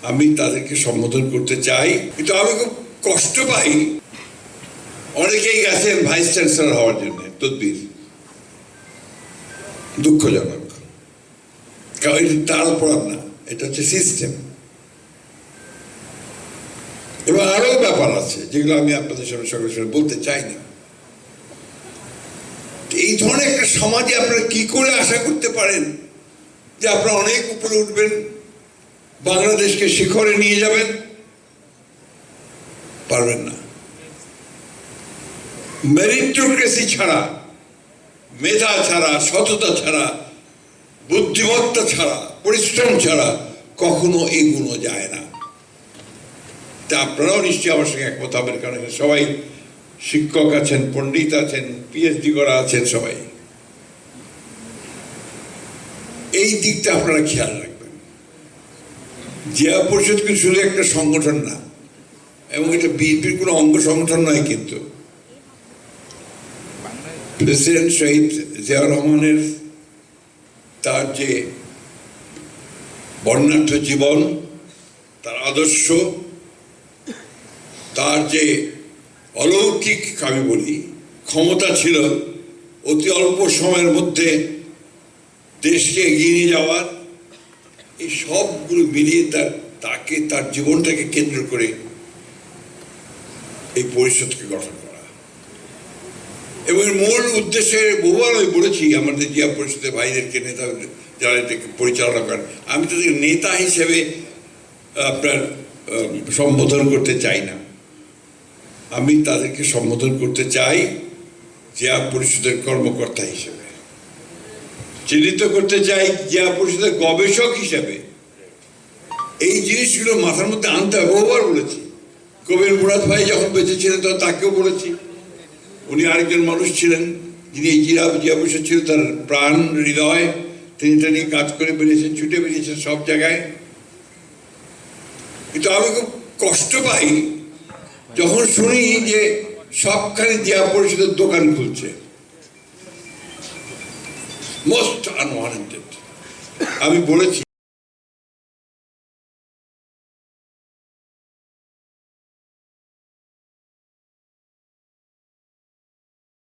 আমি তাদেরকে সম্বোধন করতে চাই, কিন্তু আমি খুব কষ্ট পাই। অনেকেই গেছেন ভাইস চ্যান্সেলর হওয়ার জন্য তদবির, দুঃখজনক। কারণ এটা তার অপরাধ না, এটা হচ্ছে সিস্টেম। এবং আরো ব্যাপার আছে যেগুলো আমি আপনাদের সামনে সঙ্গে সঙ্গে বলতে চাই না। এই ধরনের একটা সমাজে আপনারা কি করে আশা করতে পারেন যে আপনারা অনেক উপরে উঠবেন, বাংলাদেশকে শিখরে নিয়ে যাবেন? পারবেন না। মেরিটোক্রেসি ছাড়া, মেধা ছাড়া, সততা ছাড়া, বুদ্ধিমত্তা ছাড়া, পরিশ্রম ছাড়া কখনো এগুলো যায় না। তা আপনারাও নিশ্চয়ই আমার সঙ্গে একমত হবেন, কারণ সবাই শিক্ষক আছেন, পণ্ডিত আছেন, পিএইচডি করা আছেন সবাই। এই দিকটা আপনারা খেয়াল রাখবেন। জিয়া পরিষদ কিন্তু শুধু একটা সংগঠন না, এবং এটা বিএনপির কোনো অঙ্গ সংগঠন নয়। কিন্তু প্রেসিডেন্ট শহীদ জিয়াউর রহমানের তার যে বর্ণাঢ্য জীবন, তার আদর্শ, তার যে অলৌকিক আমি বলি ক্ষমতা ছিল অতি অল্প সময়ের মধ্যে দেশকে এগিয়ে নিয়ে যাওয়ার, এই সবগুলো মিলিয়ে তাকে তার জীবনটাকে কেন্দ্র করে এই পরিষদকে গঠন করা। এবং এর মূল উদ্দেশ্যে বহুবার আমি বলেছি আমাদের জিয়া পরিষদের ভাইদেরকে, নেতা যারা এটাকে পরিচালনা করেন, আমি তাদের নেতা হিসেবে আপনার সম্বোধন করতে চাই না। আমি তাদেরকে সম্বোধন করতে চাই জিয়া পরিষদের কর্মকর্তা হিসেবে, চিহ্নিত করতে চাই জিয়া পরিষদের গবেষক হিসেবে। এই জিনিসগুলো মাথার মধ্যে আনতে হবে। বহুবার বলেছি, কবির মুরাদ ভাই যখন বেঁচে ছিলেন তখন তাকেও বলেছি। উনি আরেকজন মানুষ ছিলেন যিনি এই জিয়া পরিষদ ছিল তার প্রাণ, হৃদয়। তিনি এটা নিয়ে কাজ করে বেরিয়েছেন, ছুটে বেরিয়েছেন সব জায়গায়। কিন্তু আমি খুব কষ্ট পাই যখন শুনি যে সবখানে জিয়া পরিষদের দোকান খুলছে। Most unwarranted. আমি বলেছি